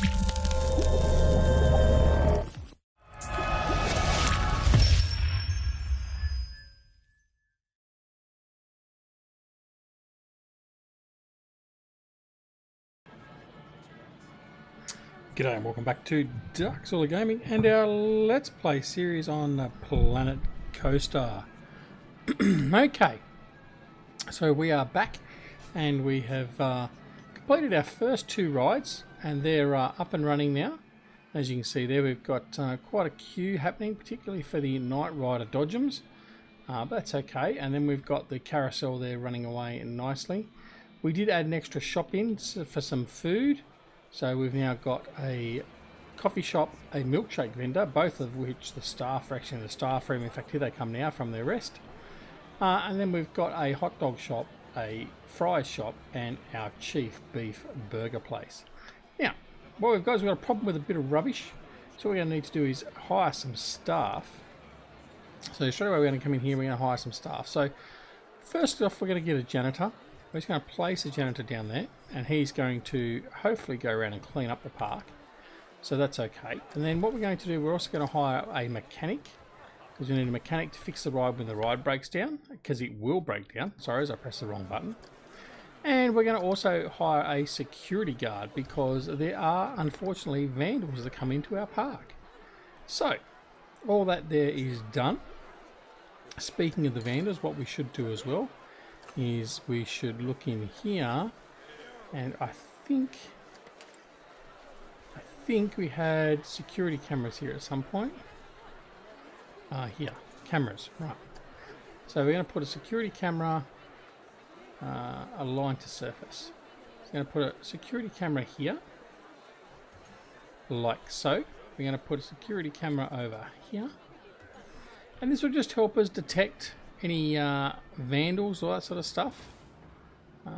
G'day and welcome back to DuckZorly Gaming and our Let's Play series on the planet Coaster. Okay, so we are back and we have completed our first two rides and they're up and running now. As you can see there, we've got quite a queue happening, particularly for the Night Rider Dodgems, but that's okay. And then we've got the carousel there running away nicely. We did add an extra shop in for some food. So we've now got a coffee shop, a milkshake vendor, both of which the staff are actually in the staff room. In fact, here they come now from their rest. And then we've got a hot dog shop, a fries shop, and our chief beef burger place. Now, what we've got is we've got a problem with a bit of rubbish. So what we're going to need to do is hire some staff. So straight away we're going to come in here, we're going to hire some staff. So first off, we're going to get a janitor. We're just going to place a janitor down there and he's going to hopefully go around and clean up the park. So that's okay. And then what we're going to do, we're also going to hire a mechanic, because we need a mechanic to fix the ride when the ride breaks down, because it will break down. Sorry, as I pressed the wrong button. And we're going to also hire a security guard, because there are unfortunately vandals that come into our park. So all that there is done. Speaking of the vandals, what we should do as well is we should look in here, and I think we had security cameras here at some point. Here, cameras, right. So we're going to put a security camera aligned to surface. So we're going to put a security camera here, like so. We're going to put a security camera over here, and this will just help us detect any vandals, all that sort of stuff.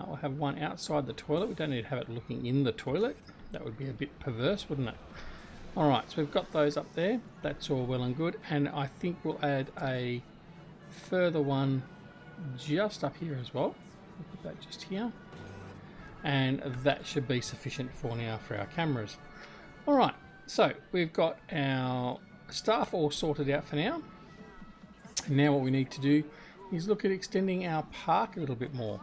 We'll have one outside the toilet. We don't need to have it looking in the toilet. That would be a bit perverse, wouldn't it? Alright, so we've got those up there. That's all well and good. And I think we'll add a further one just up here as well. We'll put that just here. And that should be sufficient for now for our cameras. Alright, so we've got our staff all sorted out for now. And now what we need to do is look at extending our park a little bit more.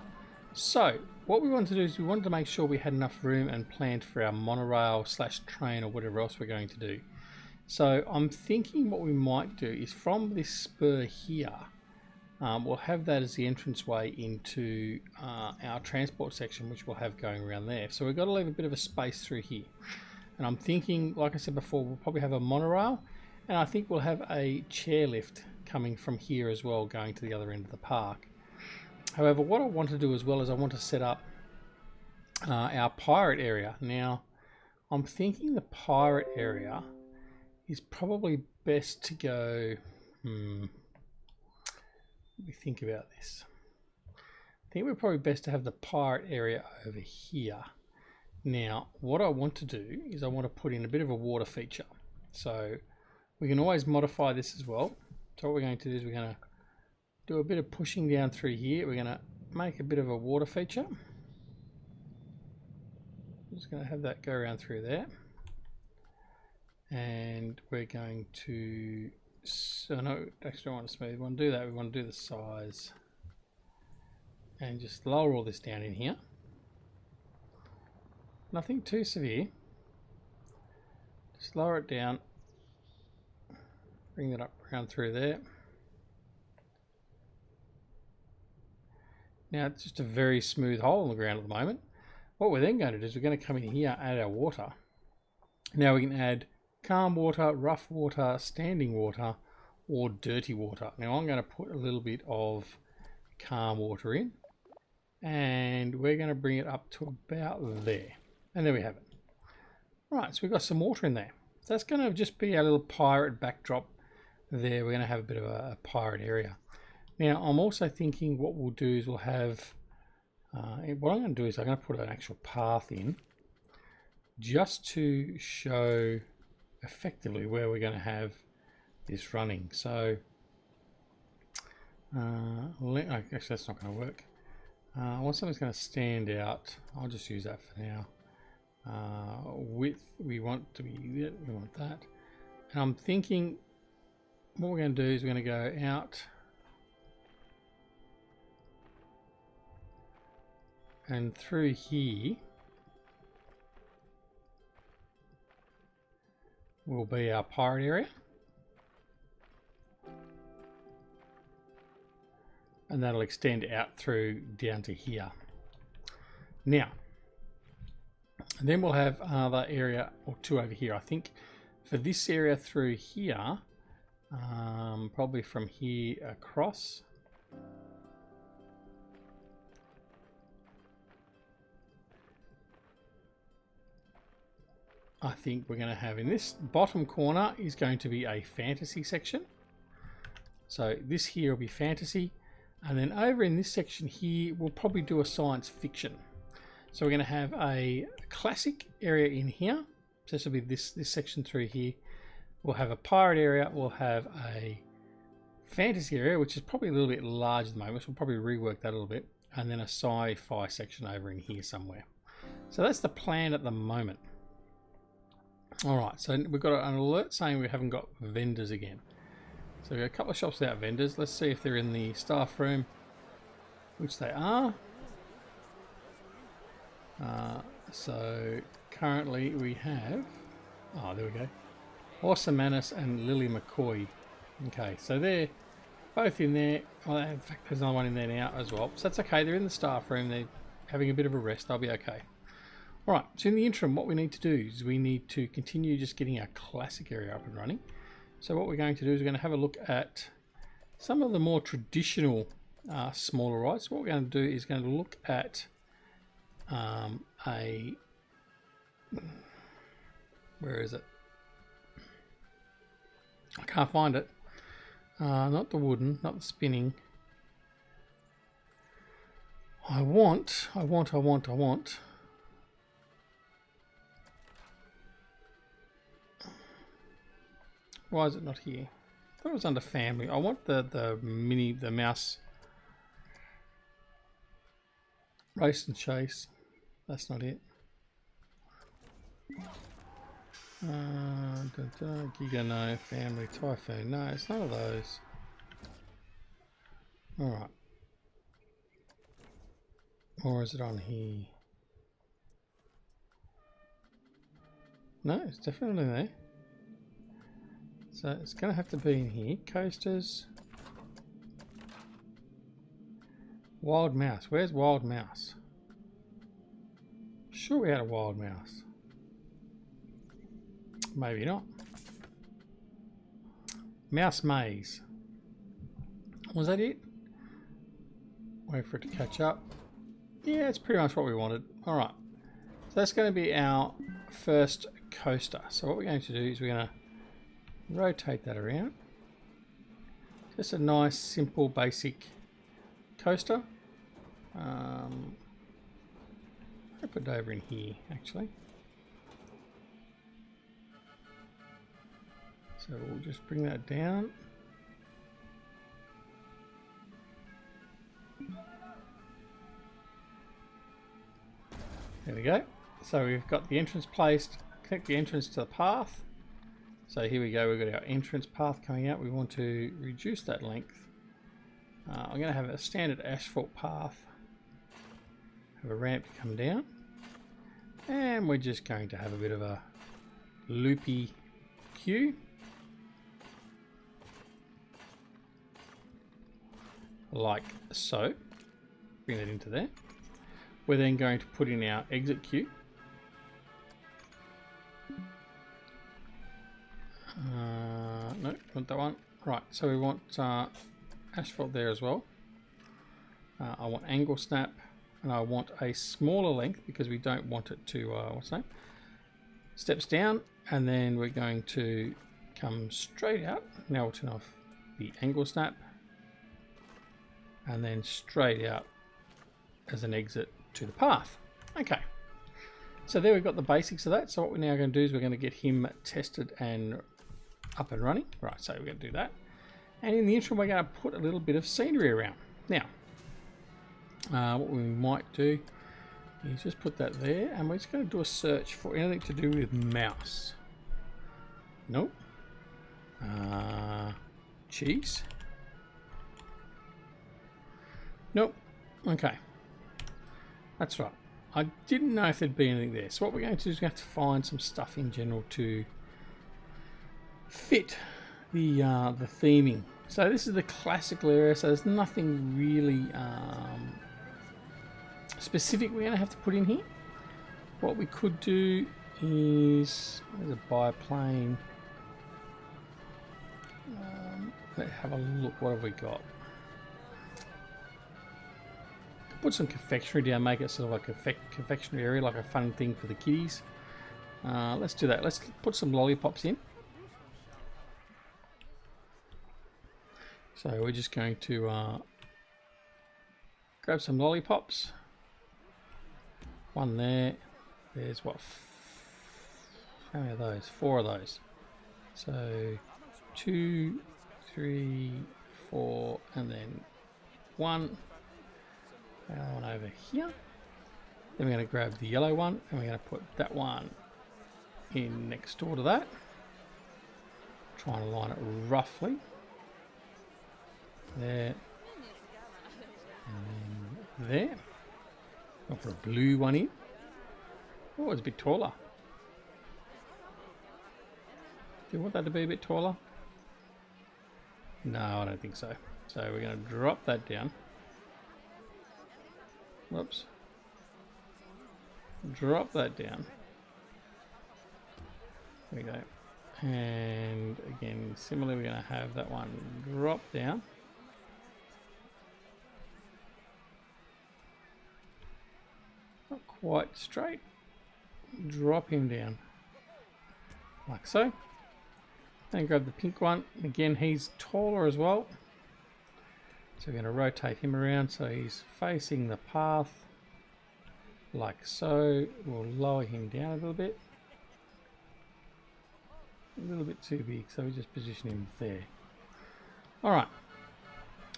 So what we wanted to do is we wanted to make sure we had enough room and planned for our monorail / train or whatever else we're going to do. So I'm thinking what we might do is from this spur here, we'll have that as the entranceway into our transport section, which we'll have going around there. So we've got to leave a bit of a space through here. And I'm thinking, like I said before, we'll probably have a monorail, and I think we'll have a chairlift coming from here as well, going to the other end of the park. However, what I want to do as well is I want to set up our pirate area. Now, I'm thinking the pirate area is probably best to go... Let me think about this. I think we're probably best to have the pirate area over here. Now, what I want to do is I want to put in a bit of a water feature. So we can always modify this as well. So what we're going to do is we're going to do a bit of pushing down through here. We're going to make a bit of a water feature. I'm just going to have that go around through there. And we're going to... So no, actually don't want a smooth one. Do that. We want to do the size. And just lower all this down in here. Nothing too severe. Just lower it down. Bring that up around through there. Now it's just a very smooth hole in the ground at the moment. What we're then going to do is we're going to come in here, add our water. Now we can add calm water, rough water, standing water, or dirty water. Now I'm going to put a little bit of calm water in, and we're going to bring it up to about there. And there we have it. Right, so we've got some water in there. So that's going to just be our little pirate backdrop there. We're going to have a bit of a pirate area. Now I'm also thinking what we'll do is we'll have, what I'm going to do is I'm going to put an actual path in just to show effectively where we're going to have this running. So actually that's not going to work. I want something that's going to stand out. I'll just use that for now. width we want to be, we want that. And I'm thinking what we're going to do is we're going to go out and through here will be our pirate area. And that'll extend out through down to here. Now, and then we'll have another area or two over here. I think for this area through here, probably from here across. I think we're going to have in this bottom corner is going to be a fantasy section. So this here will be fantasy. And then over in this section here, we'll probably do a science fiction. So we're going to have a classic area in here. So this will be this section through here. We'll have a pirate area. We'll have a fantasy area, which is probably a little bit large at the moment. So we'll probably rework that a little bit. And then a sci-fi section over in here somewhere. So that's the plan at the moment. All right, so we've got an alert saying we haven't got vendors again. So we've got a couple of shops without vendors. Let's see if they're in the staff room, which they are. So currently we have, oh, there we go, Awesome Manus and Lily McCoy. Okay, so they're both in there. Well, in fact, there's another one in there now as well. So that's okay. They're in the staff room. They're having a bit of a rest. They'll be okay. All right, so in the interim, what we need to do is we need to continue just getting our classic area up and running. So what we're going to do is we're going to have a look at some of the more traditional smaller rides. So what we're going to do is going to look at where is it? I can't find it. Not the wooden, not the spinning. I want. Why is it not here? I thought it was under family. I want the mouse race and chase. That's not it. Giga, no. Family typhoon. No, it's none of those. Alright. Or is it on here? No, it's definitely there. So it's going to have to be in here. Coasters. Wild mouse. Where's wild mouse? Sure we had a wild mouse. Maybe not. Mouse maze. Was that it? Wait for it to catch up. Yeah, it's pretty much what we wanted. Alright. So that's going to be our first coaster. So what we're going to do is we're going to rotate that around. Just a nice, simple, basic coaster. I'll put it over in here, actually. So we'll just bring that down. There we go. So we've got the entrance placed. Connect the entrance to the path. So here we go, we've got our entrance path coming out. We want to reduce that length. I'm going to have a standard asphalt path. Have a ramp to come down. And we're just going to have a bit of a loopy queue. Like so. Bring that into there. We're then going to put in our exit queue. No, not that one. Right, so we want asphalt there as well. I want angle snap, and I want a smaller length because we don't want it to, what's that? Steps down, and then we're going to come straight out. Now we'll turn off the angle snap, and then straight out as an exit to the path. Okay, so there we've got the basics of that. So what we're now going to do is we're going to get him tested and up and running. Right, so we're going to do that. And in the interim, we're going to put a little bit of scenery around. Now, what we might do You just put that there, and we're just going to do a search for anything to do with mouse. Nope. Cheese. Nope. Okay. That's right. I didn't know if there'd be anything there. So what we're going to do is we have to find some stuff in general to fit the theming. So this is the classical area, so there's nothing really specific we're going to have to put in here. What we could do is, there's a biplane. Let's have a look. What have we got? Put some confectionery down, make it sort of like a confectionery area, like a fun thing for the kiddies. Let's do that. Let's put some lollipops in. So we're just going to grab some lollipops. One there. There's what? How many of those? 4 of those. So 2, 3, 4, and then 1. That one over here. Then we're going to grab the yellow one, and we're going to put that one in next door to that. Try and line it roughly. There. And then there. I'll put a blue one in. Oh, it's a bit taller. Do you want that to be a bit taller? No, I don't think so. So we're going to drop that down. Whoops. Drop that down. There we go. And again, similarly, we're going to have that one drop down. Not quite straight. Drop him down. Like so. Then grab the pink one. Again, he's taller as well. So we're going to rotate him around so he's facing the path. Like so. We'll lower him down a little bit. A little bit too big, so we just position him there. Alright.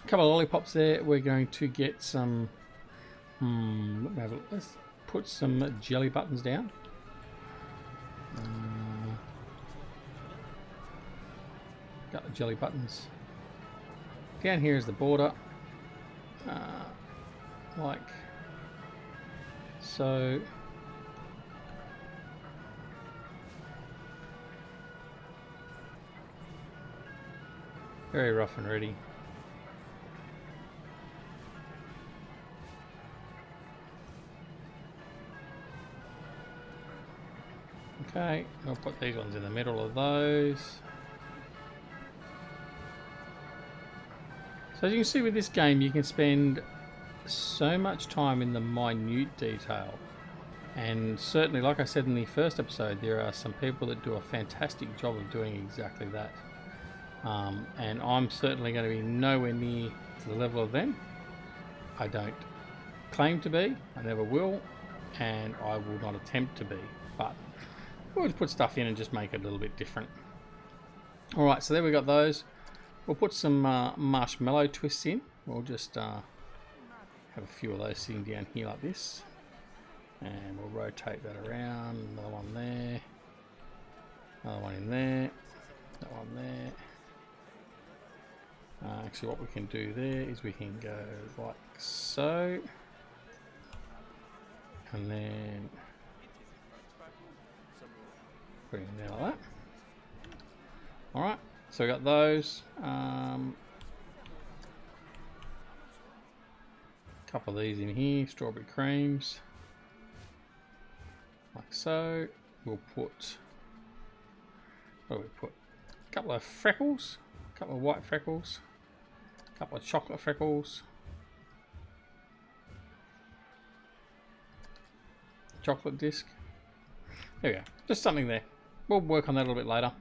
A couple of lollipops there. We're going to get some... let's put some jelly buttons down. Got the jelly buttons. Down here is the border. Like so. Very rough and ready. Okay, I'll put these ones in the middle of those. So as you can see with this game, you can spend so much time in the minute detail. And certainly, like I said in the first episode, there are some people that do a fantastic job of doing exactly that. And I'm certainly going to be nowhere near to the level of them. I don't claim to be, I never will, and I will not attempt to be. But we'll just put stuff in and just make it a little bit different. Alright, so there we got those. We'll put some marshmallow twists in. We'll just have a few of those sitting down here like this. And we'll rotate that around. Another one there. Another one in there. That one there. Actually, what we can do there is we can go like so. And then put it in there like that. Alright, so we got those. Couple of these in here, strawberry creams. Like so. We'll put, what do we put? A couple of freckles, a couple of white freckles, a couple of chocolate freckles, chocolate disc. There we go, just something there. We'll work on that a little bit later.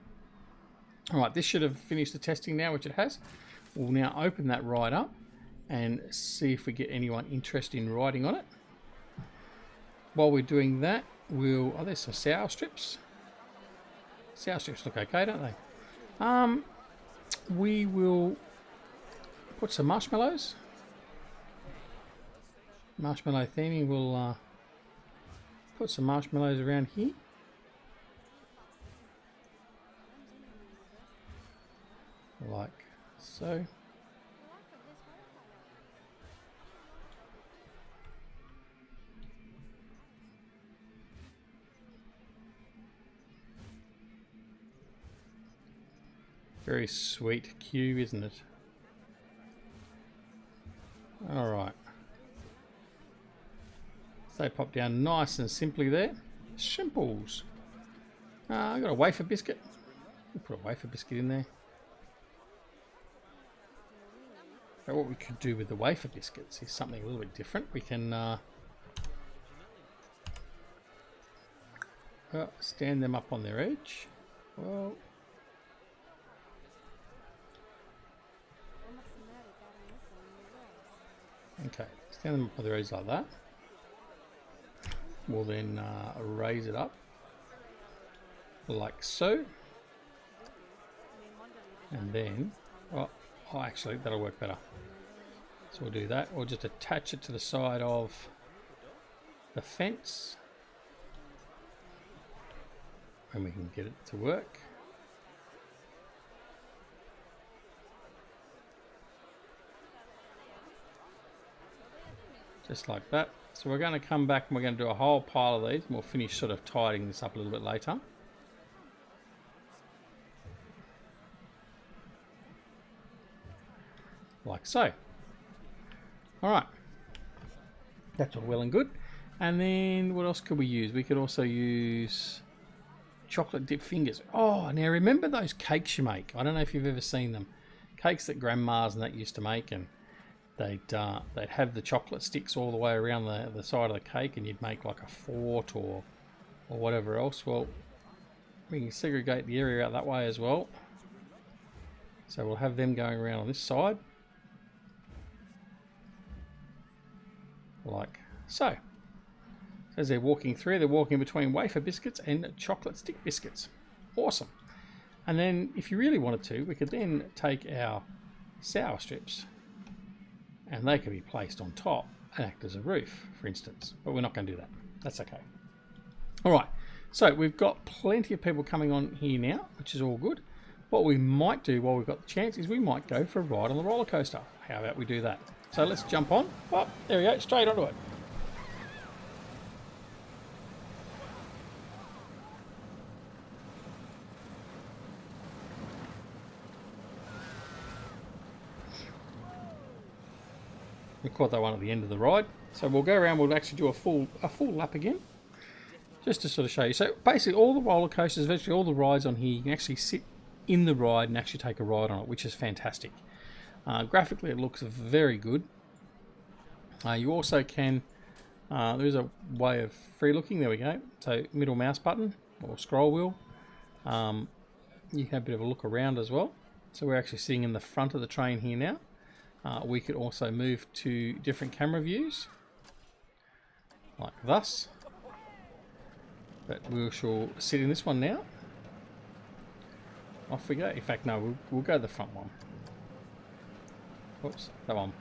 Alright, this should have finished the testing now, which it has. We'll now open that right up and see if we get anyone interested in riding on it. While we're doing that, we'll... Oh, there's some sour strips. Sour strips look okay, don't they? We will put some marshmallows. Marshmallow theming will put some marshmallows around here. Like so. Very sweet cube, isn't it? Alright. So they pop down nice and simply there. Simples. I got a wafer biscuit. We'll put a wafer biscuit in there. But what we could do with the wafer biscuits is something a little bit different. We can stand them up on their edge. Well, okay, stand them up on their edge like that. We'll then raise it up like so. And then, oh, actually that'll work better. So we'll do that. We'll just attach it to the side of the fence. And we can get it to work. Just like that. So we're going to come back and we're going to do a whole pile of these and we'll finish sort of tidying this up a little bit later. Like so. Alright. That's all well and good. And then what else could we use? We could also use chocolate dip fingers. Oh, now remember those cakes you make? I don't know if you've ever seen them. Cakes that grandmas and that used to make, and they'd have the chocolate sticks all the way around the side of the cake, and you'd make like a fort or whatever else. Well, we can segregate the area out that way as well. So we'll have them going around on this side. Like so. As they're walking through, they're walking between wafer biscuits and chocolate stick biscuits. Awesome. And then if you really wanted to, we could then take our sour strips and they could be placed on top and act as a roof, for instance. But we're not going to do that. That's okay. All right. So we've got plenty of people coming on here now, which is all good. What we might do while we've got the chance is we might go for a ride on the roller coaster. How about we do that? So let's jump on. Oh, there we go. Straight onto it. We caught that one at the end of the ride. So we'll go around, we'll actually do a full lap again. Just to sort of show you. So basically all the roller coasters, virtually all the rides on here, you can actually sit in the ride and actually take a ride on it, which is fantastic. Graphically it looks very good. You also can, there is a way of free looking, there we go. So middle mouse button or scroll wheel. You can have a bit of a look around as well. So we're actually sitting in the front of the train here now. We could also move to different camera views, like thus. But we shall sit in this one now. Off we go. In fact, no, we'll go to the front one. Oops, that one.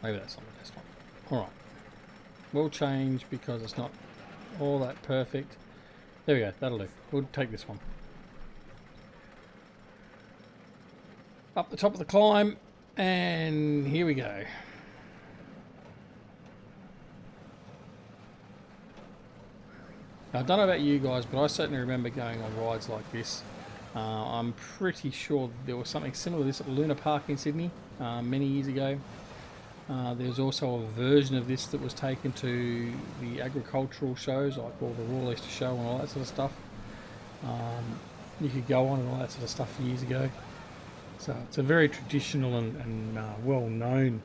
Maybe that's not the best one. Alright. We'll change because it's not all that perfect. There we go, that'll do. We'll take this one. Up the top of the climb, and here we go. Now, I don't know about you guys, but I certainly remember going on rides like this. I'm pretty sure there was something similar to this at Luna Park in Sydney many years ago. There's also a version of this that was taken to the agricultural shows, like all the Royal Easter Show and all that sort of stuff. You could go on and all that sort of stuff years ago. So it's a very traditional and well-known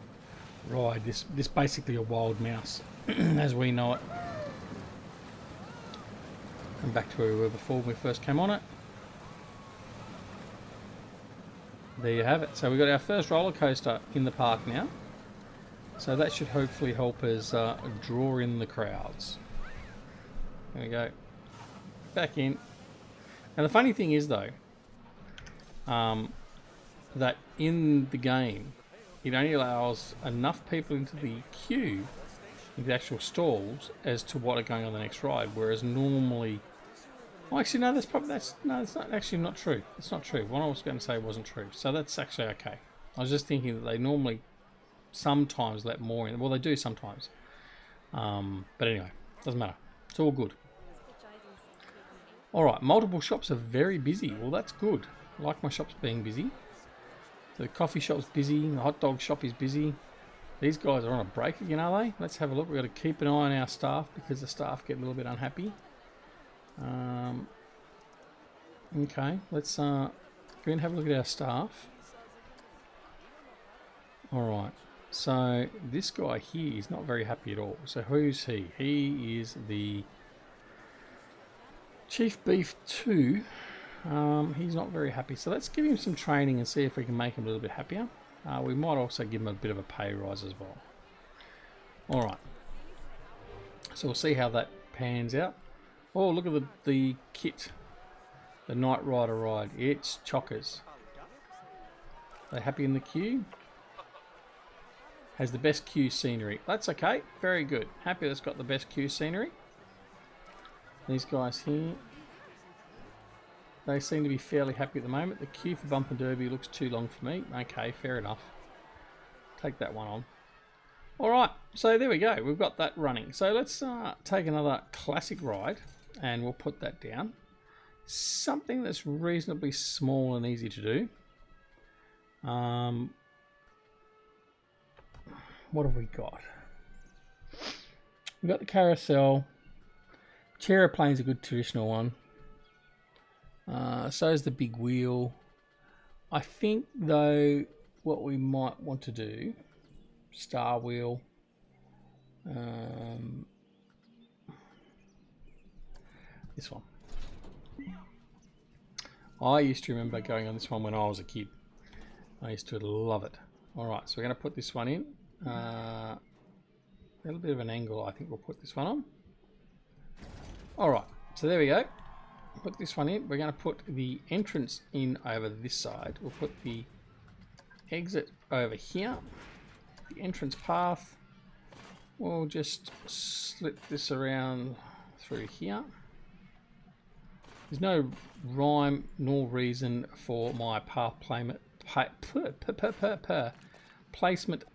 ride. This basically a wild mouse, as we know it. Come back to where we were before when we first came on it. There you have it. So we've got our first roller coaster in the park now. So that should hopefully help us draw in the crowds. There we go. Back in. And the funny thing is though, that in the game, it only allows enough people into the queue, in the actual stalls, as to what are going on the next ride. Whereas normally, well, actually no, that's not actually not true. It's not true. What I was going to say wasn't true. So that's actually okay. I was just thinking that they normally sometimes let more in. Well, they do sometimes. But anyway, doesn't matter. It's all good. Alright, multiple shops are very busy. Well, that's good. I like my shops being busy. The coffee shop's busy. The hot dog shop is busy. These guys are on a break again, are they? Let's have a look. We've got to keep an eye on our staff because the staff get a little bit unhappy. Okay, let's go and have a look at our staff. Alright, so this guy here is not very happy at all. So who's he? He is the Chief Beef 2. He's not very happy. So let's give him some training and see if we can make him a little bit happier. We might also give him a bit of a pay rise as well. Alright. So we'll see how that pans out. Oh, look at the kit. The Night Rider ride. It's chockers. Are they happy in the queue? Has the best queue scenery. That's okay. Very good. Happy that's got the best queue scenery. These guys here, they seem to be fairly happy at the moment. The queue for Bumper Derby looks too long for me. Okay, fair enough. Take that one on. Alright, so there we go. We've got that running. So let's take another classic ride and we'll put that down. Something that's reasonably small and easy to do. What have we got? We've got the carousel. Chairplane's a good traditional one. So is the big wheel. I think though what we might want to do, star wheel. This one. I used to remember going on this one when I was a kid. I used to love it. Alright, so we're going to put this one in. A little bit of an angle, I think we'll put this one on. Alright, so there we go. Put this one in. We're going to put the entrance in over this side. We'll put the exit over here. The entrance path. We'll just slip this around through here. There's no rhyme nor reason for my path placement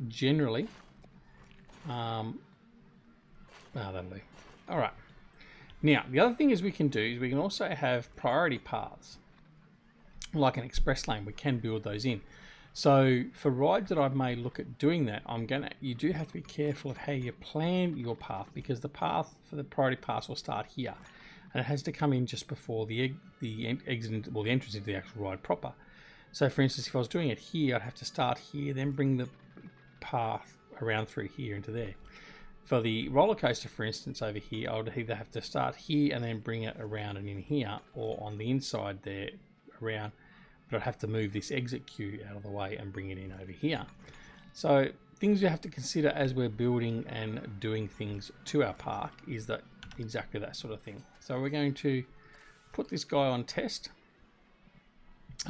generally. That'll do. Alright. Now, the other thing is we can do is we can also have priority paths. Like an express lane, we can build those in. So for rides that I may look at doing that, you do have to be careful of how you plan your path, because the path for the priority pass will start here. And it has to come in just before the exit, well, the entrance into the actual ride proper. So for instance, if I was doing it here, I'd have to start here, then bring the path around through here into there. For the roller coaster, for instance, over here, I would either have to start here and then bring it around and in here, or on the inside there around, but I'd have to move this exit queue out of the way and bring it in over here. So things you have to consider as we're building and doing things to our park is that exactly that sort of thing. So we're going to put this guy on test.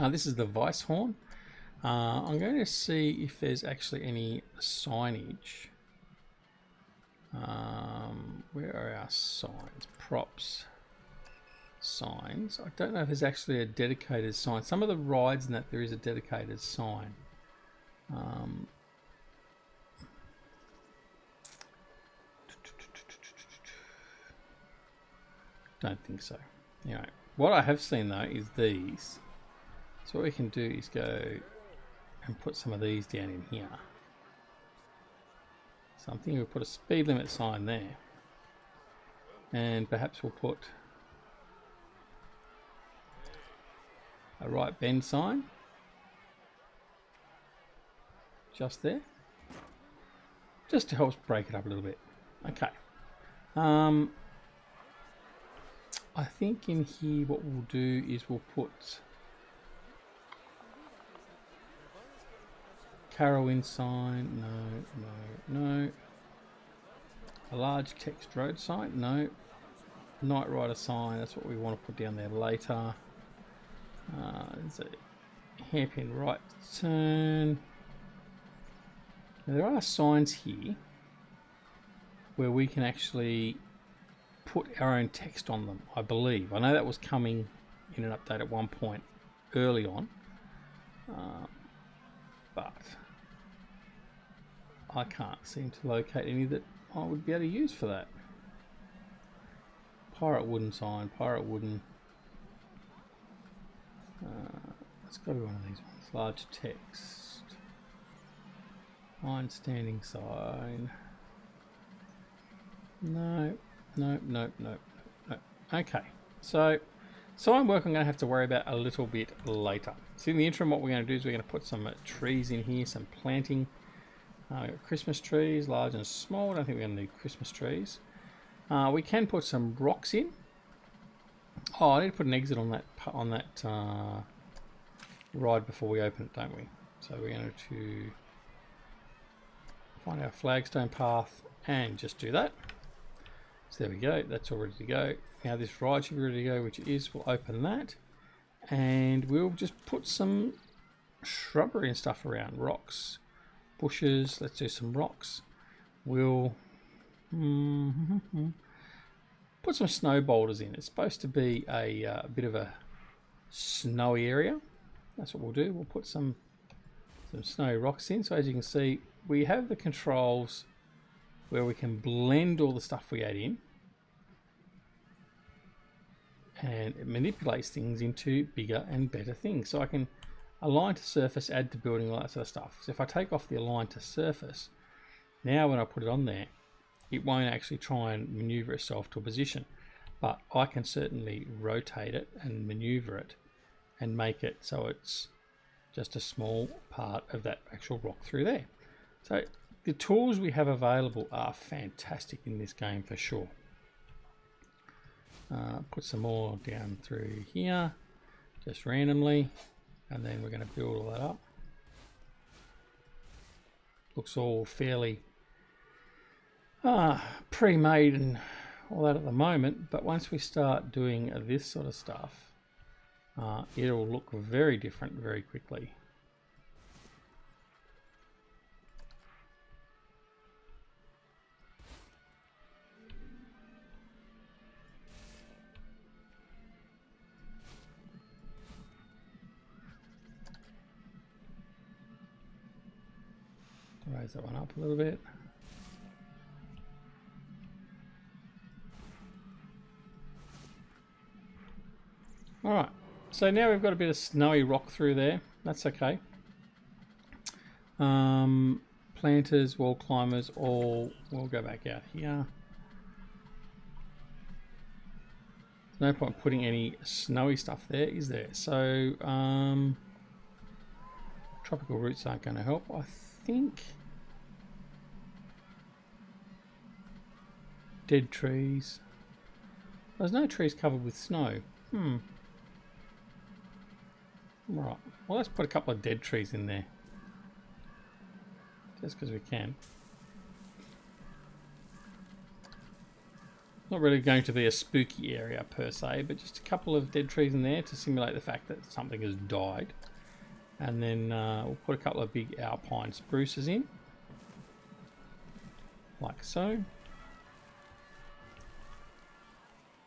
This is the Vice Horn. I'm going to see if there's actually any signage. Where are our signs? Props. Signs. I don't know if there's actually a dedicated sign. Some of the rides and that there is a dedicated sign. Don't think so. Anyway, what I have seen though is these. So what we can do is go and put some of these down in here. So I'm thinking we'll put a speed limit sign there. And perhaps we'll put a right bend sign. Just there. Just to help break it up a little bit. Okay. I think in here what we'll do is we'll put Carowin sign, no. A large text road sign, no. Night Rider sign, that's what we want to put down there later. There's an hairpin right turn. Now, there are signs here where we can actually put our own text on them, I believe. I know that was coming in an update at one point early on, but I can't seem to locate any that I would be able to use for that. Pirate wooden sign, pirate wooden. It's got to be one of these ones. Large text. Line standing sign. No, no, no, no, no. Okay, so sign work I'm going to have to worry about a little bit later. So in the interim, what we're going to do is we're going to put some trees in here, some planting. We've got Christmas trees, large and small. I don't think we're going to need Christmas trees. We can put some rocks in. Oh, I need to put an exit on that ride before we open it, don't we? So we're going to find our flagstone path and just do that. So there we go. That's all ready to go. Now this ride should be ready to go, which it is. We'll open that, and we'll just put some shrubbery and stuff around. Rocks, bushes. Let's do some rocks. We'll put some snow boulders in. It's supposed to be a bit of a snowy area. That's what we'll do. We'll put some snowy rocks in. So as you can see, we have the controls where we can blend all the stuff we add in, and it manipulates things into bigger and better things. So I can align to surface, add to building, all that sort of stuff. So if I take off the align to surface, now when I put it on there, it won't actually try and maneuver itself to a position, but I can certainly rotate it and maneuver it and make it so it's just a small part of that actual rock through there. So the tools we have available are fantastic in this game for sure. Put some more down through here, just randomly, and then we're going to build all that up. Looks all fairly pre-made and all that at the moment, but once we start doing this sort of stuff, it'll look very different very quickly. Raise that one up a little bit. Alright, so now we've got a bit of snowy rock through there. That's okay. Planters, wall climbers, all will go back out here. There's no point putting any snowy stuff there, is there? So, tropical roots aren't going to help, I think. Dead trees. There's no trees covered with snow. Right. Well, let's put a couple of dead trees in there. Just because we can. Not really going to be a spooky area per se, but just a couple of dead trees in there to simulate the fact that something has died. And then we'll put a couple of big alpine spruces in. Like so.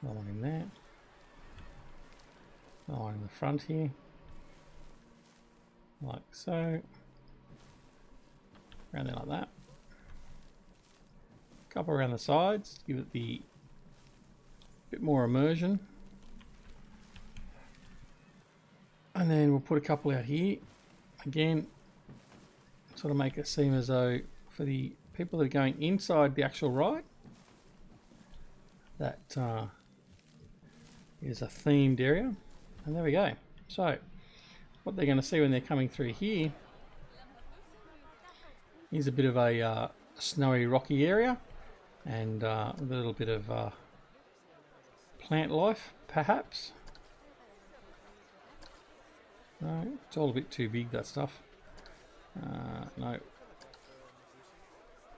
Another one in there. Another one in the front here. Like so. Around there like that. A couple around the sides to give it the bit more immersion. And then we'll put a couple out here. Again, sort of make it seem as though for the people that are going inside the actual ride, that is a themed area. And there we go. So what they're going to see when they're coming through here is a bit of a snowy rocky area and a little bit of plant life perhaps. No, it's all a bit too big, that stuff. No.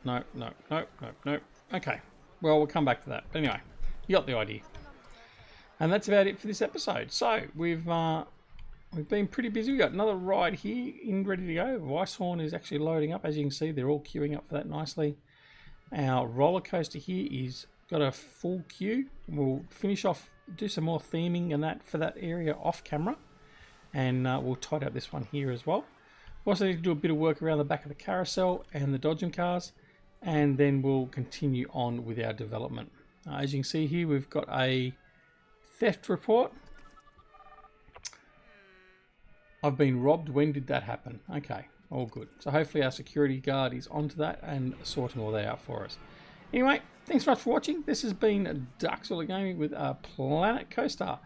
No, no, no, no, no. Okay, well, we'll come back to that. But anyway, you got the idea. And that's about it for this episode. So we've we've been pretty busy. We've got another ride here in ready to go. Weisshorn is actually loading up. As you can see, they're all queuing up for that nicely. Our roller coaster here is got a full queue. We'll finish off, do some more theming and that for that area off camera. And we'll tidy up this one here as well. We also need to do a bit of work around the back of the carousel and the dodgem cars. And then we'll continue on with our development. As you can see here, we've got a theft report. I've been robbed. When did that happen? Okay, all good. So hopefully our security guard is onto that and sorting all that out for us. Anyway, thanks so much for watching. This has been DuckZorly Gaming with a Planet Coaster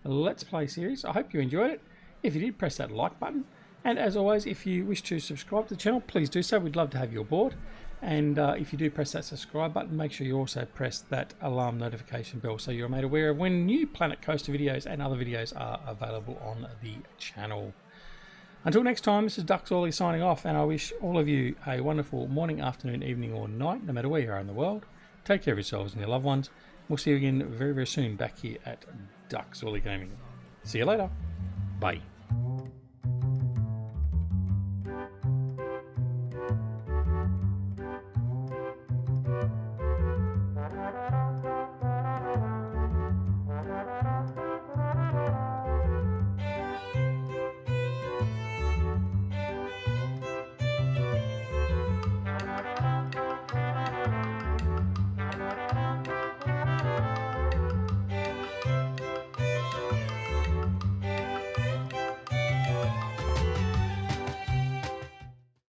Let's Play series. I hope you enjoyed it. If you did, press that like button. And as always, if you wish to subscribe to the channel, please do so. We'd love to have you aboard. And if you do press that subscribe button, make sure you also press that alarm notification bell so you're made aware of when new Planet Coaster videos and other videos are available on the channel. Until next time, this is DuckZorly signing off, and I wish all of you a wonderful morning, afternoon, evening or night, no matter where you are in the world. Take care of yourselves and your loved ones. We'll see you again very, very soon back here at DuckZorly Gaming. See you later. Bye.